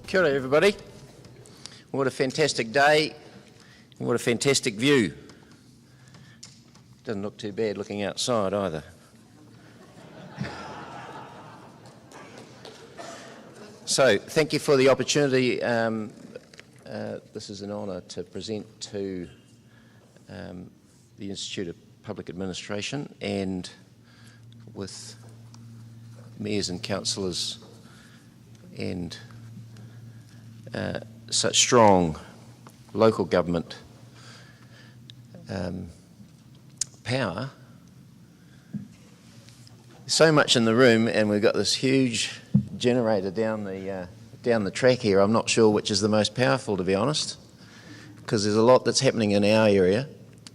Kia ora everybody. What a fantastic day and what a fantastic view. Doesn't look too bad looking outside either. So thank you for the opportunity. This is an honour to present to the Institute of Public Administration and with mayors and councillors and such strong local government power. So much in the room, and we've got this huge generator down the track here. I'm not sure which is the most powerful, to be honest, because there's a lot that's happening in our area,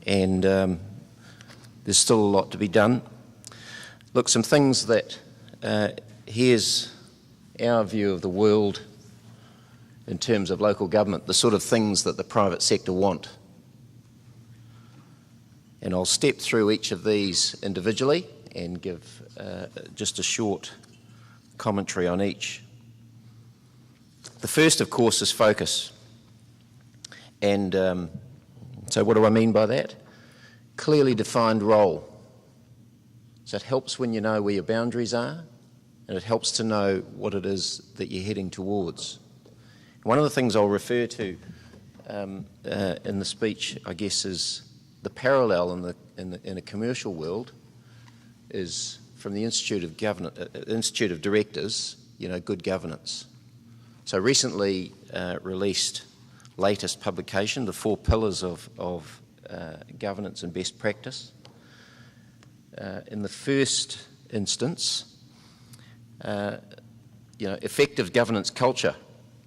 and there's still a lot to be done. Look, some things that here's our view of the world in terms of local government, the sort of things that the private sector want. And I'll step through each of these individually and give just a short commentary on each. The first, of course, is focus. And so what do I mean by that? Clearly defined role. So it helps when you know where your boundaries are, and it helps to know what it is that you're heading towards. One of the things I'll refer to in the speech, I guess, is the parallel in a commercial world is from the Institute of Directors, good governance. So recently released latest publication, the 4 pillars of governance and best practice. In the first instance, effective governance culture.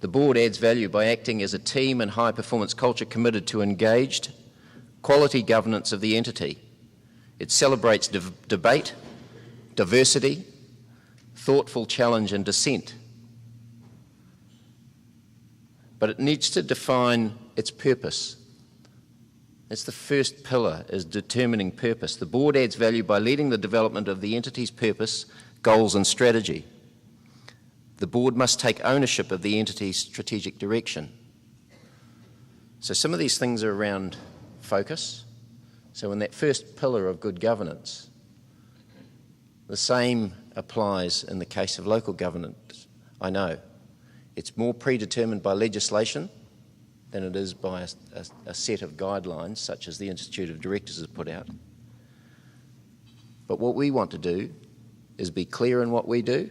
The board adds value by acting as a team and high-performance culture committed to engaged, quality governance of the entity. It celebrates debate, diversity, thoughtful challenge and dissent. But it needs to define its purpose. That's the first pillar, is determining purpose. The board adds value by leading the development of the entity's purpose, goals and strategy. The board must take ownership of the entity's strategic direction. So some of these things are around focus. So in that first pillar of good governance, the same applies in the case of local governance, I know. It's more predetermined by legislation than it is by a set of guidelines such as the Institute of Directors has put out. But what we want to do is be clear in what we do.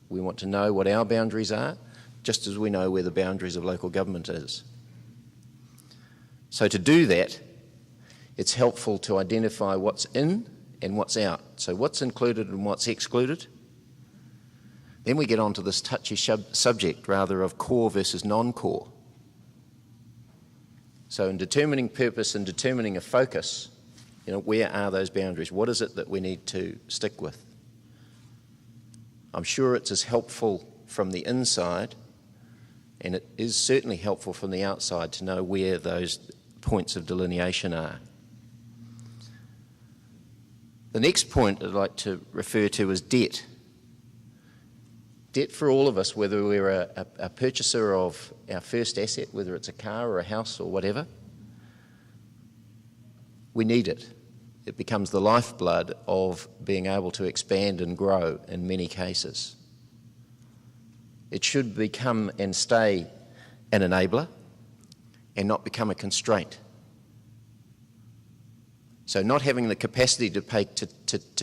We want to know what our boundaries are, just as we know where the boundaries of local government is. So to do that, it's helpful to identify what's in and what's out. So what's included and what's excluded. Then we get onto this touchy subject, rather, of core versus non-core. So in determining purpose and determining a focus, where are those boundaries? What is it that we need to stick with? I'm sure it's as helpful from the inside, and it is certainly helpful from the outside to know where those points of delineation are. The next point I'd like to refer to is debt. Debt for all of us, whether we're a purchaser of our first asset, whether it's a car or a house or whatever, we need it. It becomes the lifeblood of being able to expand and grow in many cases. It should become and stay an enabler and not become a constraint. So not having the capacity to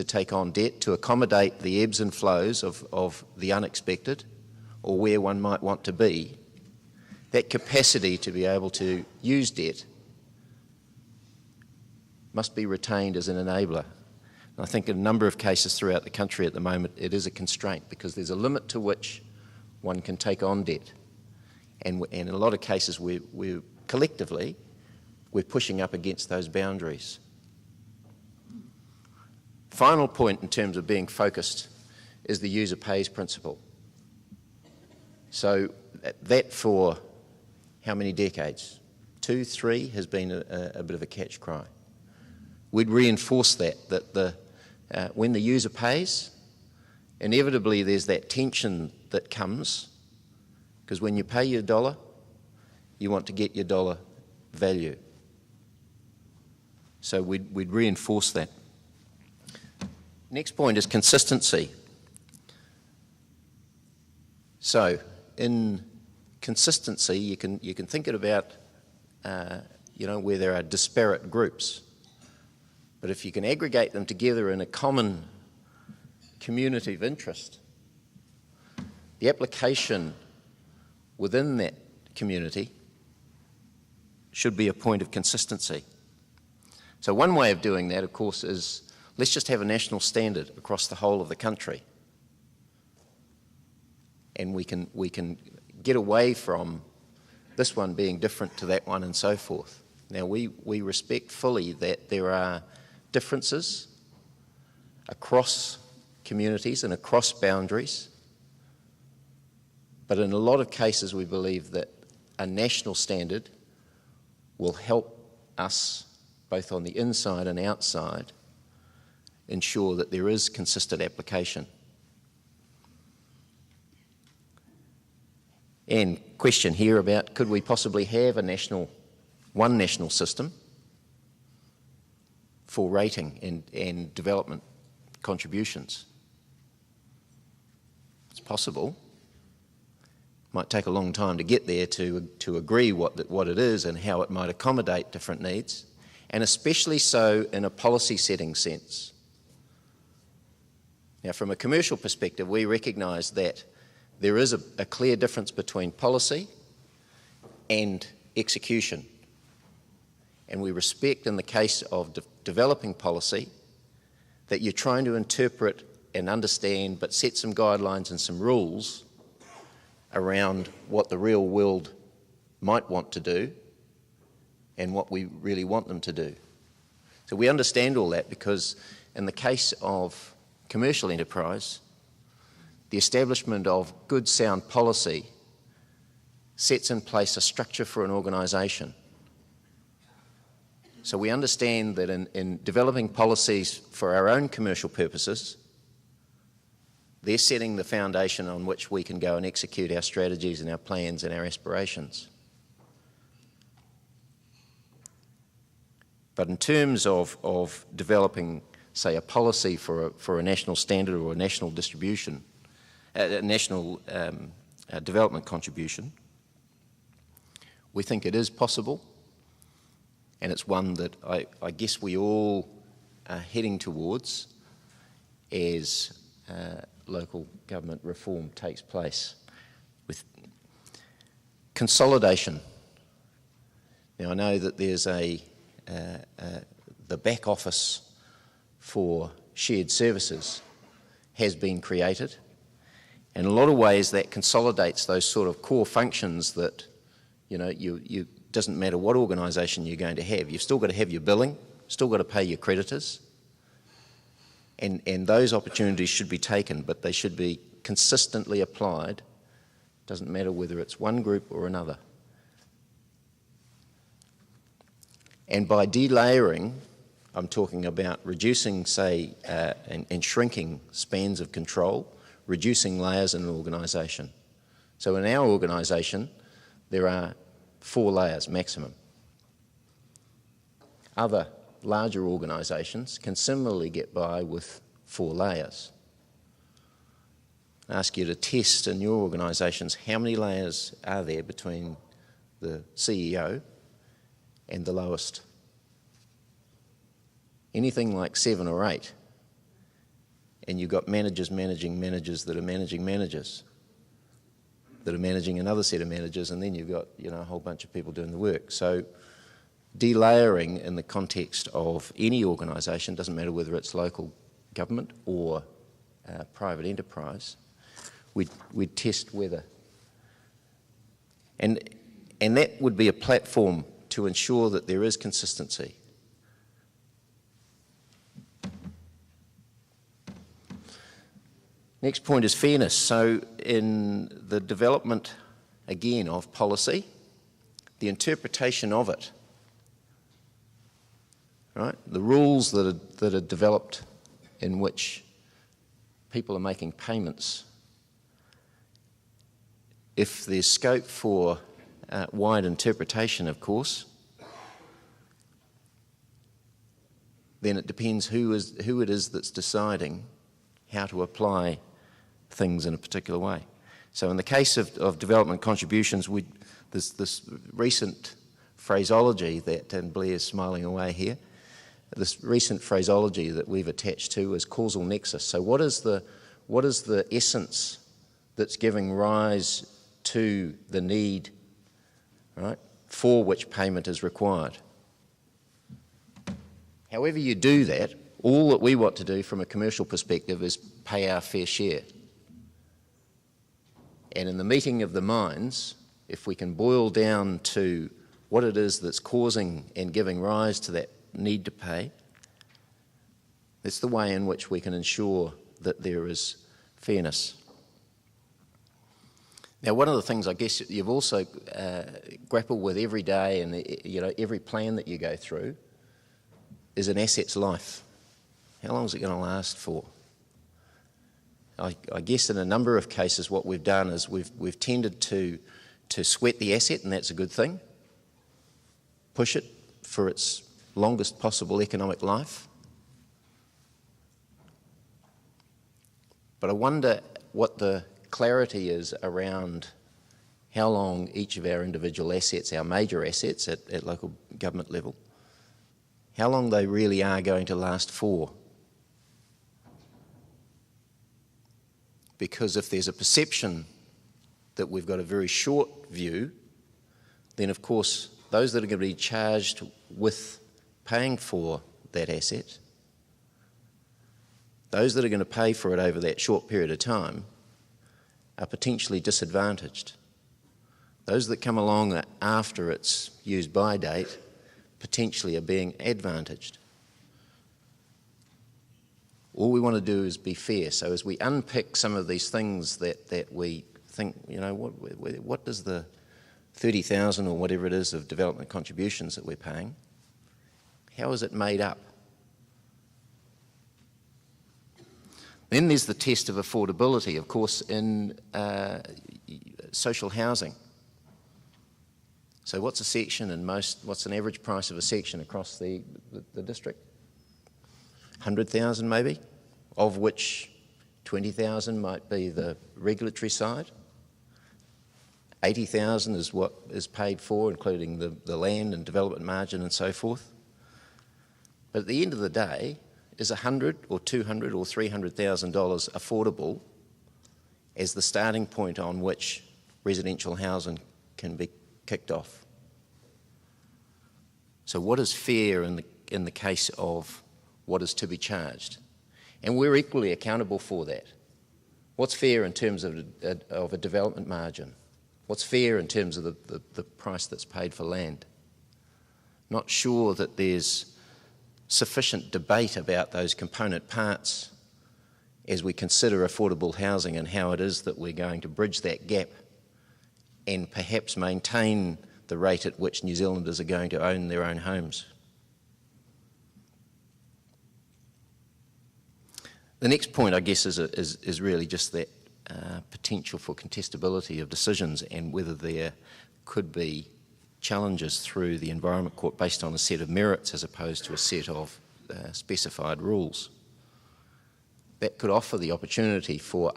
take on debt to accommodate the ebbs and flows of the unexpected or where one might want to be, that capacity to be able to use debt must be retained as an enabler. And I think in a number of cases throughout the country at the moment, it is a constraint because there's a limit to which one can take on debt. And in a lot of cases, we're collectively, we're pushing up against those boundaries. Final point in terms of being focused is the user pays principle. So that for how many decades? 2, 3 has been a bit of a catch cry. We'd reinforce that when the user pays, inevitably there's that tension that comes Because when you pay your dollar, you want to get your dollar value. So we'd reinforce that. Next point is consistency. So in consistency, you can think it about where there are disparate groups. But if you can aggregate them together in a common community of interest, the application within that community should be a point of consistency. So one way of doing that, of course, is let's just have a national standard across the whole of the country. And we can get away from this one being different to that one and so forth. Now, we respect fully that there are differences across communities and across boundaries, but in a lot of cases we believe that a national standard will help us, both on the inside and outside, ensure that there is consistent application. And question here about could we possibly have one national system for rating and development contributions? It's possible. Might take a long time to get there to agree what it is and how it might accommodate different needs, and especially so in a policy setting sense. Now, from a commercial perspective, we recognise that there is a clear difference between policy and execution. And we respect, in the case of developing policy, that you're trying to interpret and understand, but set some guidelines and some rules around what the real world might want to do and what we really want them to do. So we understand all that because in the case of commercial enterprise, the establishment of good, sound policy sets in place a structure for an organisation. So we understand that in developing policies for our own commercial purposes, they're setting the foundation on which we can go and execute our strategies and our plans and our aspirations. But in terms of developing, say, a policy for a national standard or a national distribution, a national development contribution, we think it is possible, and it's one that I guess we all are heading towards as local government reform takes place. With consolidation. Now, I know that there's the back office for shared services has been created. In a lot of ways, that consolidates those sort of core functions that, you doesn't matter what organisation you're going to have. You've still got to have your billing, still got to pay your creditors, and those opportunities should be taken, but they should be consistently applied. Doesn't matter whether it's one group or another. And by delayering, I'm talking about reducing, say, and shrinking spans of control, reducing layers in an organisation. So in our organisation, there are 4 layers maximum. Other larger organisations can similarly get by with 4 layers. I ask you to test in your organisations how many layers are there between the CEO and the lowest. Anything like 7 or 8, and you've got managers managing managers that are managing managers that are managing another set of managers, and then you've got a whole bunch of people doing the work. So delayering in the context of any organisation, doesn't matter whether it's local government or private enterprise, we'd test whether. And that would be a platform to ensure that there is consistency. Next point is fairness. So in the development, again, of policy, the interpretation of it, right? The rules that are developed in which people are making payments If there's scope for wide interpretation, of course, then it depends who it is that's deciding how to apply things in a particular way. So in the case of development contributions, there's this recent phraseology that, and Blair's smiling away here, this recent phraseology that we've attached to is causal nexus. So what is the essence that's giving rise to the need, right, for which payment is required? However you do that, all that we want to do from a commercial perspective is pay our fair share. And in the meeting of the minds, if we can boil down to what it is that's causing and giving rise to that need to pay, that's the way in which we can ensure that there is fairness. Now, one of the things I guess you've also grappled with every day and every plan that you go through is an asset's life. How long is it going to last for? I guess in a number of cases what we've done is we've tended to sweat the asset, and that's a good thing. Push it for its longest possible economic life. But I wonder what the clarity is around how long each of our individual assets, our major assets at local government level, how long they really are going to last for. Because if there's a perception that we've got a very short view, then of course those that are going to be charged with paying for that asset, those that are going to pay for it over that short period of time are potentially disadvantaged. Those that come along after its used by date potentially are being advantaged. All we want to do is be fair. So as we unpick some of these things that we think, what does the 30,000 or whatever it is of development contributions that we're paying, how is it made up? Then there's the test of affordability, of course, in social housing. So what's a section and what's an average price of a section across the district? 100,000 maybe, of which 20,000 might be the regulatory side. 80,000 is what is paid for, including the land and development margin and so forth. But at the end of the day, is $100,000 or $200,000 or $300,000 affordable as the starting point on which residential housing can be kicked off? So what is fair in the case of what is to be charged? And we're equally accountable for that. What's fair in terms of a development margin? What's fair in terms of the price that's paid for land? Not sure that there's sufficient debate about those component parts as we consider affordable housing and how it is that we're going to bridge that gap and perhaps maintain the rate at which New Zealanders are going to own their own homes. The next point, I guess, is really just that potential for contestability of decisions and whether there could be challenges through the Environment Court based on a set of merits as opposed to a set of specified rules. That could offer the opportunity for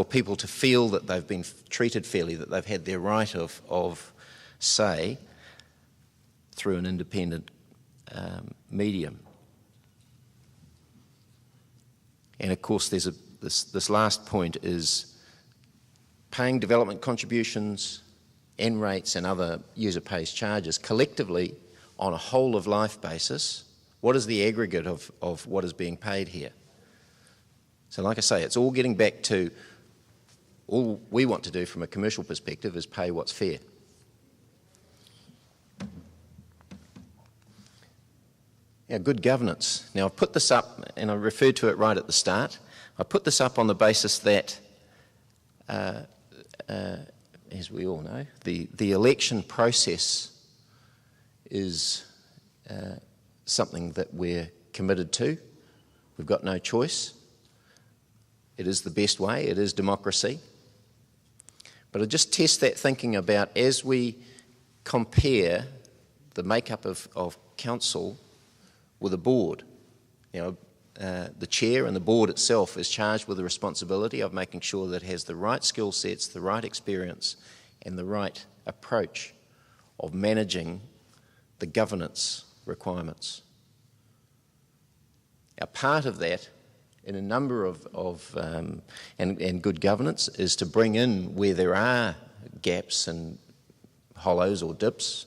people to feel that they've been treated fairly, that they've had their right of say through an independent medium. And of course there's this last point is paying development contributions, N rates and other user pays charges collectively on a whole of life basis. What is the aggregate of what is being paid here? So like I say, it's all getting back to all we want to do from a commercial perspective is pay what's fair. Now, good governance. Now, I've put this up, and I referred to it right at the start. I put this up on the basis that, as we all know, the election process is something that we're committed to. We've got no choice. It is the best way. It is democracy. But I just test that thinking about, as we compare the makeup of council with a board, the chair and the board itself is charged with the responsibility of making sure that it has the right skill sets, the right experience, and the right approach of managing the governance requirements. Now, part of that, in a number and good governance, is to bring in where there are gaps and hollows or dips,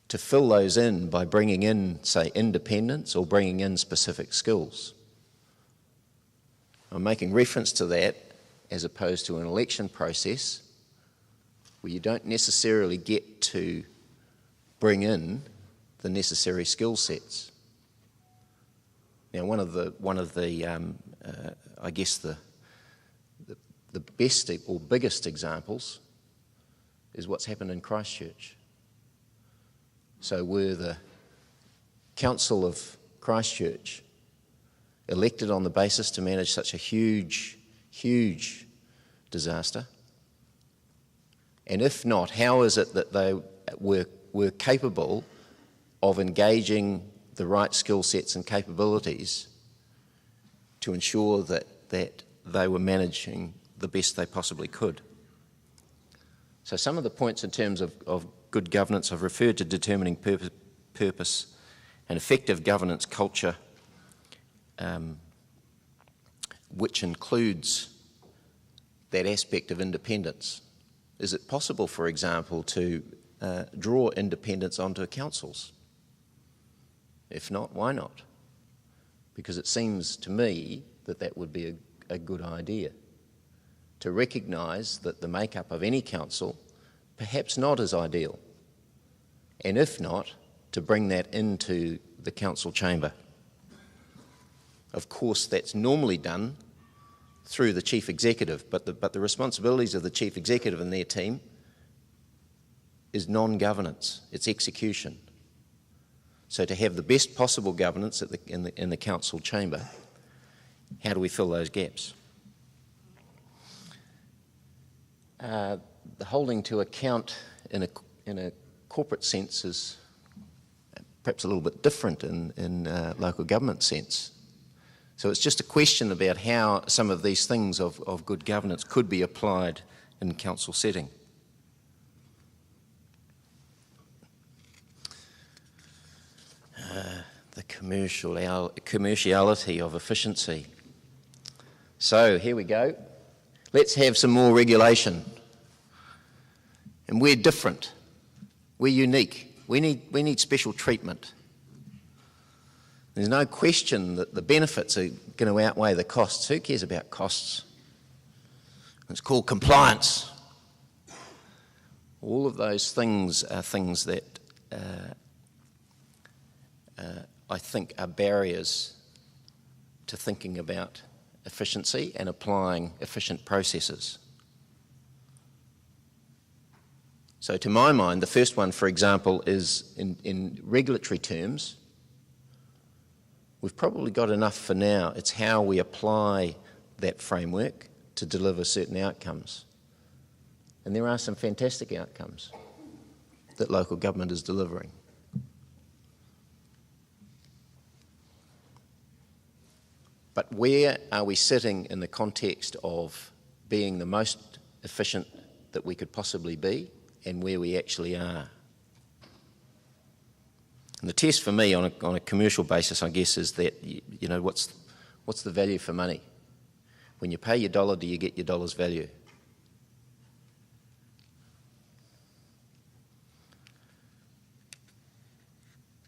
to fill those in by bringing in, say, independence or bringing in specific skills. I'm making reference to that as opposed to an election process where you don't necessarily get to bring in the necessary skill sets. Now, one of the I guess the best or biggest examples is what's happened in Christchurch. So were the Council of Christchurch elected on the basis to manage such a huge disaster? And if not, how is it that they were capable of engaging the right skill sets and capabilities to ensure that they were managing the best they possibly could? So some of the points in terms of good governance, I've referred to determining purpose and effective governance culture, which includes that aspect of independence. Is it possible, for example, to draw independence onto councils? If not, why not? Because it seems to me that would be a good idea, to recognise that the makeup of any council perhaps not as ideal, and if not, to bring that into the council chamber. Of course, that's normally done through the chief executive, but the responsibilities of the chief executive and their team is non-governance, it's execution. So to have the best possible governance in the council chamber, how do we fill those gaps? The holding to account in a corporate sense is perhaps a little bit different in local government sense. So it's just a question about how some of these things of good governance could be applied in council setting. The commerciality of efficiency. So here we go. Let's have some more regulation. And we're different. We're unique. We need special treatment. There's no question that the benefits are going to outweigh the costs. Who cares about costs? It's called compliance. All of those things are things that I think are barriers to thinking about efficiency and applying efficient processes. So to my mind, the first one, for example, is in regulatory terms, we've probably got enough for now. It's how we apply that framework to deliver certain outcomes. And there are some fantastic outcomes that local government is delivering. But where are we sitting in the context of being the most efficient that we could possibly be, and where we actually are? And the test for me on a commercial basis, I guess, is that, what's the value for money? When you pay your dollar, do you get your dollar's value?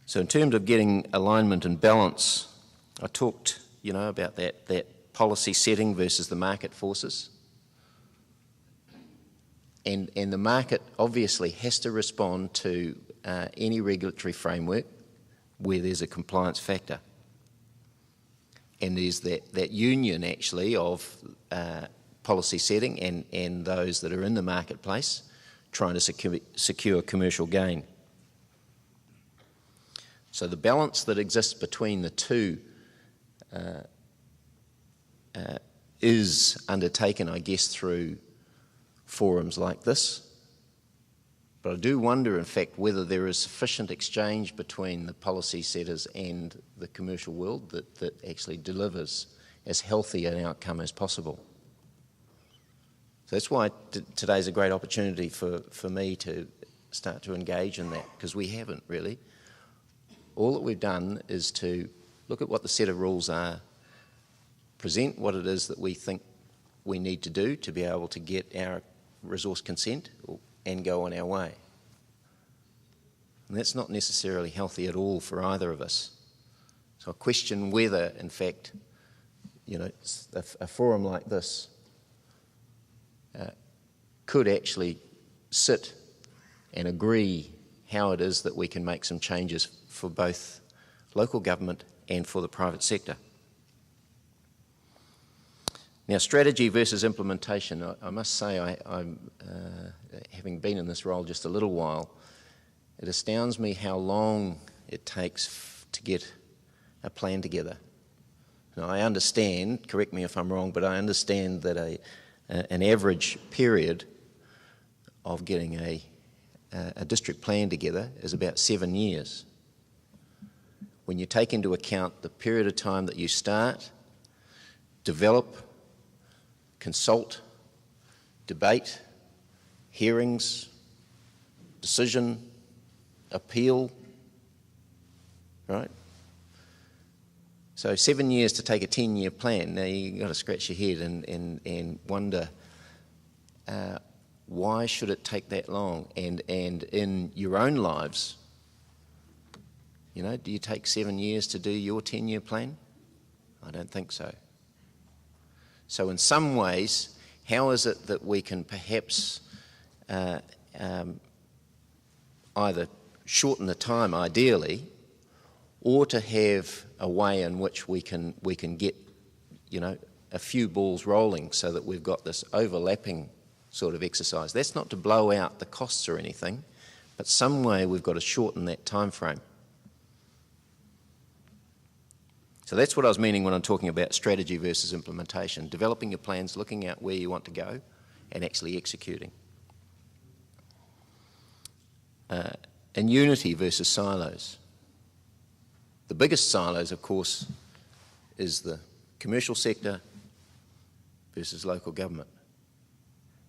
So in terms of getting alignment and balance, I talked about that policy setting versus the market forces. And the market obviously has to respond to any regulatory framework where there's a compliance factor. And there's that union actually of policy setting and those that are in the marketplace trying to secure commercial gain. So the balance that exists between the two is undertaken, I guess, through forums like this. But I do wonder, in fact, whether there is sufficient exchange between the policy setters and the commercial world that actually delivers as healthy an outcome as possible. So that's why today's a great opportunity for me to start to engage in that, because we haven't really. All that we've done is to look at what the set of rules are, present what it is that we think we need to do to be able to get our resource consent and go on our way. And that's not necessarily healthy at all for either of us. So I question whether, in fact, a forum like this could actually sit and agree how it is that we can make some changes for both local government and for the private sector. Now, strategy versus implementation. I must say, I'm having been in this role just a little while, it astounds me how long it takes to get a plan together. Now, I understand, correct me if I'm wrong, but I understand that an average period of getting a district plan together is about 7 years. When you take into account the period of time that you start, develop, consult, debate, hearings, decision, appeal, right? So 7 years to take a 10-year plan. Now you've got to scratch your head and wonder why should it take that long? And in your own lives, do you take 7 years to do your 10-year plan? I don't think so. So in some ways, how is it that we can perhaps either shorten the time, ideally, or to have a way in which we can get, a few balls rolling so that we've got this overlapping sort of exercise. That's not to blow out the costs or anything, but some way we've got to shorten that time frame. So that's what I was meaning when I'm talking about strategy versus implementation. Developing your plans, looking at where you want to go, and actually executing. And unity versus silos. The biggest silos, of course, is the commercial sector versus local government.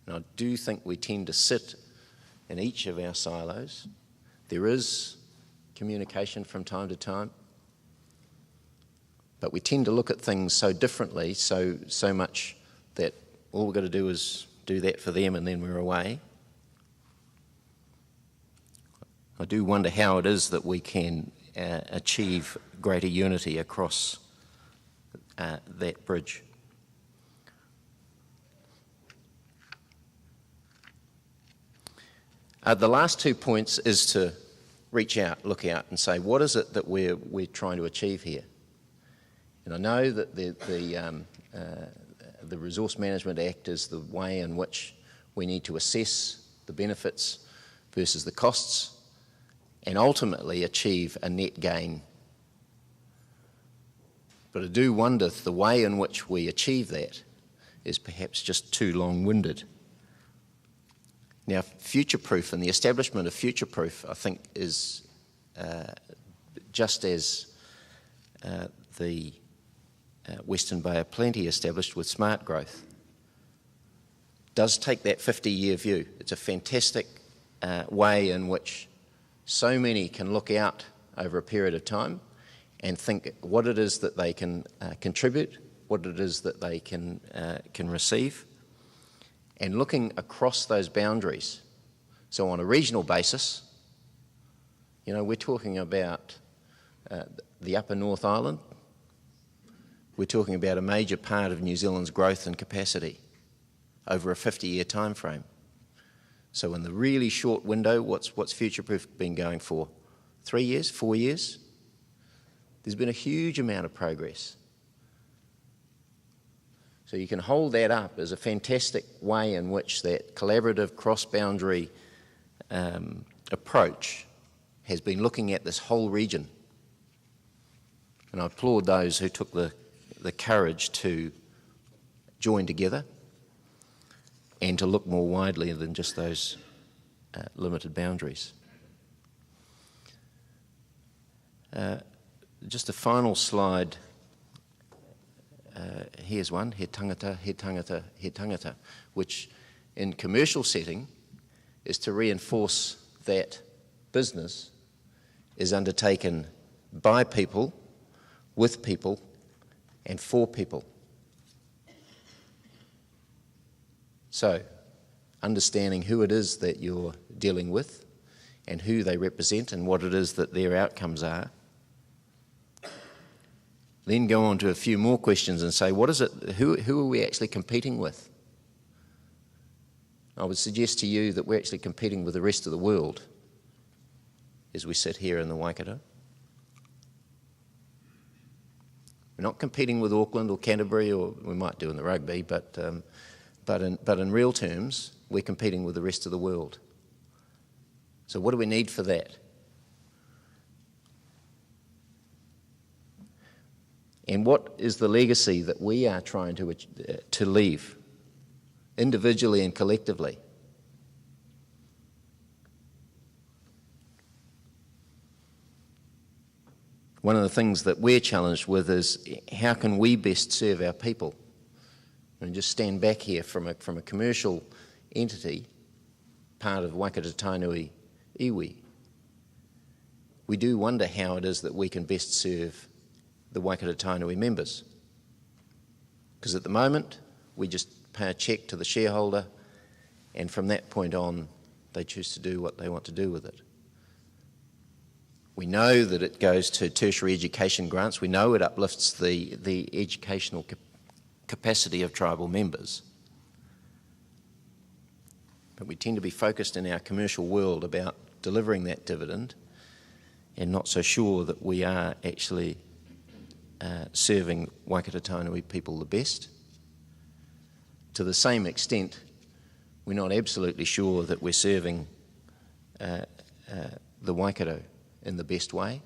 And I do think we tend to sit in each of our silos. There is communication from time to time, but we tend to look at things so differently, so much that all we've got to do is do that for them and then we're away. I do wonder how it is that we can achieve greater unity across that bridge. The last 2 points is to reach out, look out and say, what is it that we're trying to achieve here? And I know that the Resource Management Act is the way in which we need to assess the benefits versus the costs and ultimately achieve a net gain. But I do wonder if the way in which we achieve that is perhaps just too long-winded. Now, future-proof and the establishment of future-proof, I think, is just as the Western Bay of Plenty established with smart growth, does take that 50-year view. It's a fantastic way in which so many can look out over a period of time and think what it is that they can contribute, what it is that they can receive, and looking across those boundaries. So on a regional basis, we're talking about the Upper North Island. We're talking about a major part of New Zealand's growth and capacity over a 50-year time frame. So in the really short window, what's future-proof been going for? 3 years, 4 years? There's been a huge amount of progress. So you can hold that up as a fantastic way in which that collaborative cross-boundary approach has been looking at this whole region. And I applaud those who took the courage to join together and to look more widely than just those limited boundaries. Just a final slide. Here's one, he tangata, he tangata, he tangata, which in commercial setting is to reinforce that business is undertaken by people, with people, and for people. So, understanding who it is that you're dealing with and who they represent and what it is that their outcomes are. Then go on to a few more questions and say, what is it, who are we actually competing with? I would suggest to you that we're actually competing with the rest of the world as we sit here in the Waikato. We're not competing with Auckland or Canterbury, or we might do in the rugby, but in real terms, we're competing with the rest of the world. So what do we need for that? And what is the legacy that we are trying to leave, individually and collectively? One of the things that we're challenged with is how can we best serve our people? And just stand back here from a commercial entity, part of Waikato Tainui iwi. We do wonder how it is that we can best serve the Waikato Tainui members. Because at the moment, we just pay a cheque to the shareholder, and from that point on, they choose to do what they want to do with it. We know that it goes to tertiary education grants. We know it uplifts the educational capacity of tribal members. But we tend to be focused in our commercial world about delivering that dividend and not so sure that we are actually serving Waikato Tainui people the best. To the same extent, we're not absolutely sure that we're serving the Waikato in the best way.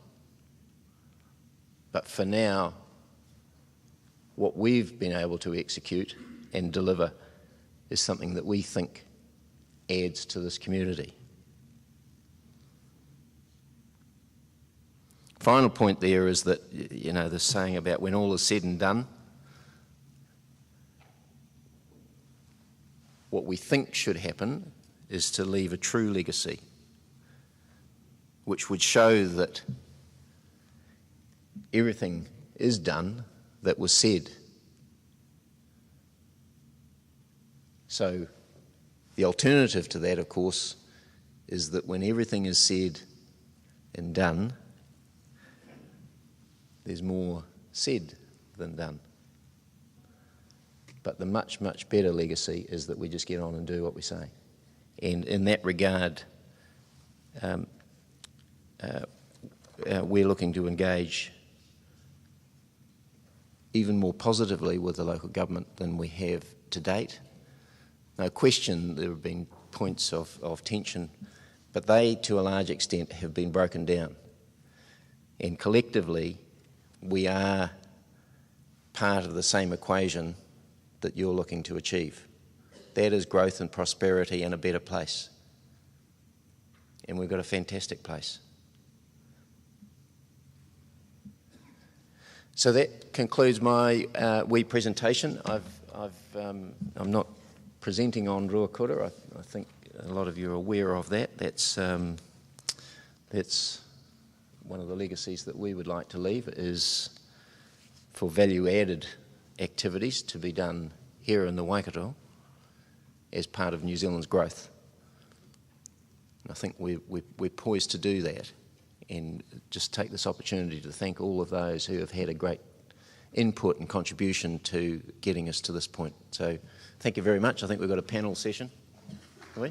But for now, what we've been able to execute and deliver is something that we think adds to this community. Final point there is that, you know, the saying about when all is said and done, what we think should happen is to leave a true legacy, which would show that everything is done that was said. So the alternative to that, of course, is that when everything is said and done, there's more said than done. But the much, much better legacy is that we just get on and do what we say. And in that regard, we're looking to engage even more positively with the local government than we have to date. No question there have been points of tension, but they, to a large extent, have been broken down. And collectively, we are part of the same equation that you're looking to achieve. That is growth and prosperity and a better place. And we've got a fantastic place. So that concludes my wee presentation. I'm not presenting on Ruakura. I think a lot of you are aware of that. That's one of the legacies that we would like to leave, is for value-added activities to be done here in the Waikato as part of New Zealand's growth. And I think we're poised to do that, and just take this opportunity to thank all of those who have had a great input and contribution to getting us to this point. So thank you very much. I think we've got a panel session. Have we?